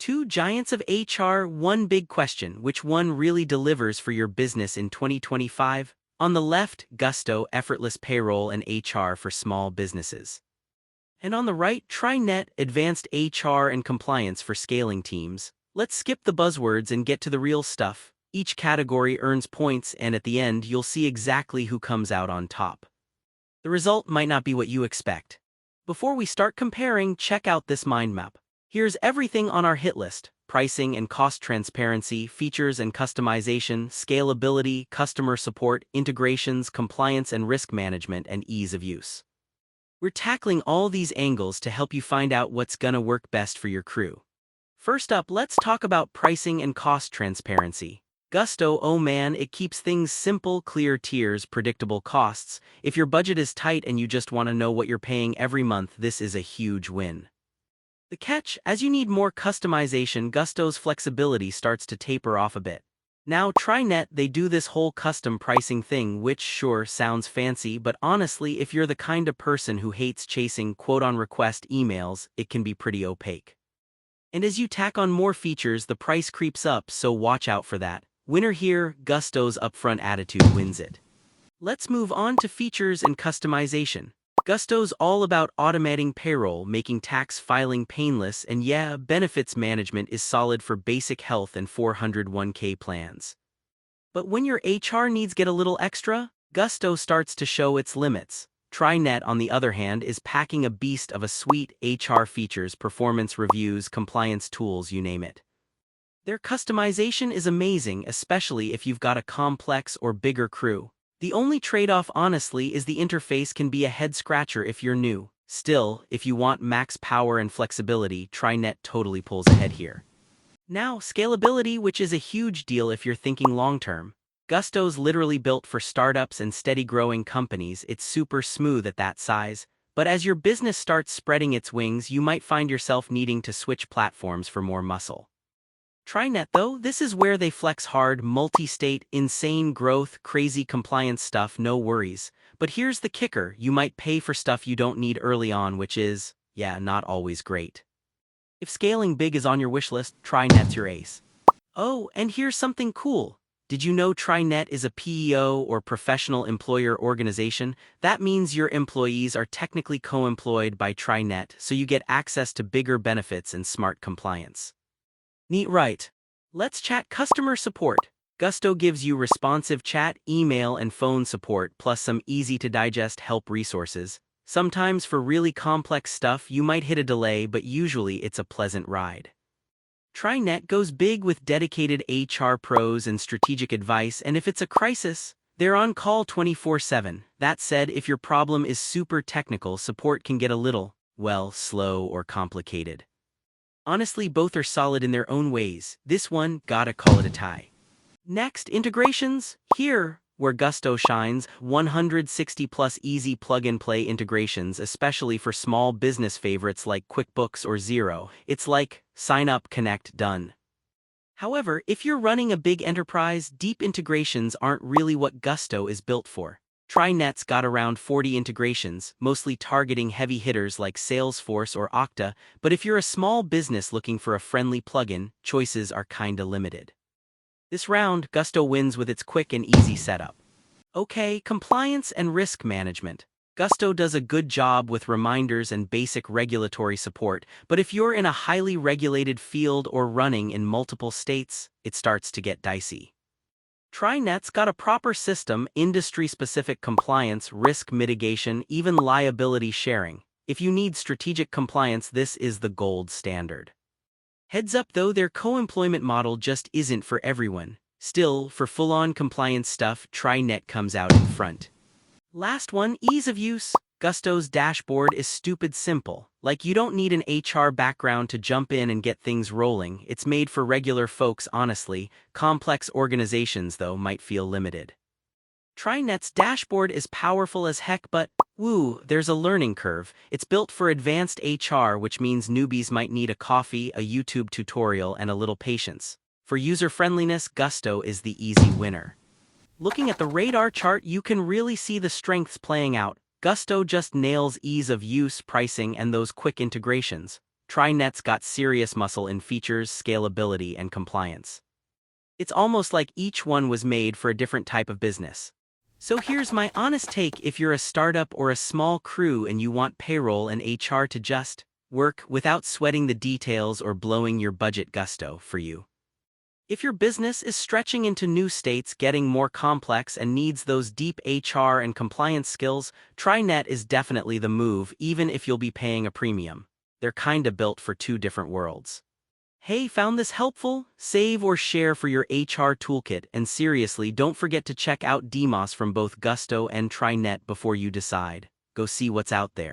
Two giants of HR, one big question: which one really delivers for your business in 2025? On the left, Gusto, effortless payroll and HR for small businesses. And on the right, TriNet, advanced HR and compliance for scaling teams. Let's skip the buzzwords and get to the real stuff. Each category earns points, and at the end, you'll see exactly who comes out on top. The result might not be what you expect. Before we start comparing, check out this mind map. Here's everything on our hit list: pricing and cost transparency, features and customization, scalability, customer support, integrations, compliance and risk management, and ease of use. We're tackling all these angles to help you find out what's gonna work best for your crew. First up, let's talk about pricing and cost transparency. Gusto, oh man, it keeps things simple: clear tiers, predictable costs. If your budget is tight and you just want to know what you're paying every month, this is a huge win. The catch: as you need more customization, Gusto's flexibility starts to taper off a bit. Now, TriNet, they do this whole custom pricing thing, which sure sounds fancy, but honestly, if you're the kind of person who hates chasing quote-on-request emails, it can be pretty opaque. And as you tack on more features, the price creeps up, so watch out for that. Winner here, Gusto's upfront attitude wins it. Let's move on to features and customization. Gusto's all about automating payroll, making tax filing painless, and yeah, benefits management is solid for basic health and 401k plans. But when your HR needs get a little extra, Gusto starts to show its limits. TriNet, on the other hand, is packing a beast of a suite: HR features, performance reviews, compliance tools, you name it. Their customization is amazing, especially if you've got a complex or bigger crew. The only trade-off, honestly, is the interface can be a head-scratcher if you're new. Still, if you want max power and flexibility, TriNet totally pulls ahead here. Now, scalability, which is a huge deal if you're thinking long-term. Gusto's literally built for startups and steady-growing companies. It's super smooth at that size, but as your business starts spreading its wings, you might find yourself needing to switch platforms for more muscle. TriNet, though, this is where they flex hard: multi-state, insane growth, crazy compliance stuff, no worries. But here's the kicker: you might pay for stuff you don't need early on, which is, yeah, not always great. If scaling big is on your wish list, TriNet's your ace. Oh, and here's something cool. Did you know TriNet is a PEO, or professional employer organization? That means your employees are technically co-employed by TriNet, so you get access to bigger benefits and smart compliance. Neat, right? Let's chat customer support. Gusto gives you responsive chat, email, and phone support, plus some easy-to-digest help resources. Sometimes for really complex stuff, you might hit a delay, but usually it's a pleasant ride. TriNet goes big with dedicated HR pros and strategic advice, and if it's a crisis, they're on call 24/7. That said, if your problem is super technical, support can get a little, well, slow or complicated. Honestly, both are solid in their own ways. This one, gotta call it a tie. Next, integrations. Here, where Gusto shines: 160 plus easy plug-and-play integrations, especially for small business favorites like QuickBooks or Xero. It's like, sign up, connect, done. However, if you're running a big enterprise, deep integrations aren't really what Gusto is built for. TriNet's got around 40 integrations, mostly targeting heavy hitters like Salesforce or Okta, but if you're a small business looking for a friendly plugin, choices are kinda limited. This round, Gusto wins with its quick and easy setup. Okay, compliance and risk management. Gusto does a good job with reminders and basic regulatory support, but if you're in a highly regulated field or running in multiple states, it starts to get dicey. TriNet's got a proper system: industry-specific compliance, risk mitigation, even liability sharing. If you need strategic compliance, this is the gold standard. Heads up though, their co-employment model just isn't for everyone. Still, for full-on compliance stuff, TriNet comes out in front. Last one, ease of use. Gusto's dashboard is stupid simple. Like, you don't need an HR background to jump in and get things rolling. It's made for regular folks, honestly. Complex organizations, though, might feel limited. TriNet's dashboard is powerful as heck, but, woo, there's a learning curve. It's built for advanced HR, which means newbies might need a coffee, a YouTube tutorial, and a little patience. For user-friendliness, Gusto is the easy winner. Looking at the radar chart, you can really see the strengths playing out. Gusto just nails ease of use, pricing, and those quick integrations. TriNet's got serious muscle in features, scalability, and compliance. It's almost like each one was made for a different type of business. So here's my honest take: if you're a startup or a small crew and you want payroll and HR to just work without sweating the details or blowing your budget, Gusto for you. If your business is stretching into new states, getting more complex, and needs those deep HR and compliance skills, TriNet is definitely the move, even if you'll be paying a premium. They're kinda built for two different worlds. Hey, found this helpful? Save or share for your HR toolkit, and seriously, don't forget to check out demos from both Gusto and TriNet before you decide. Go see what's out there.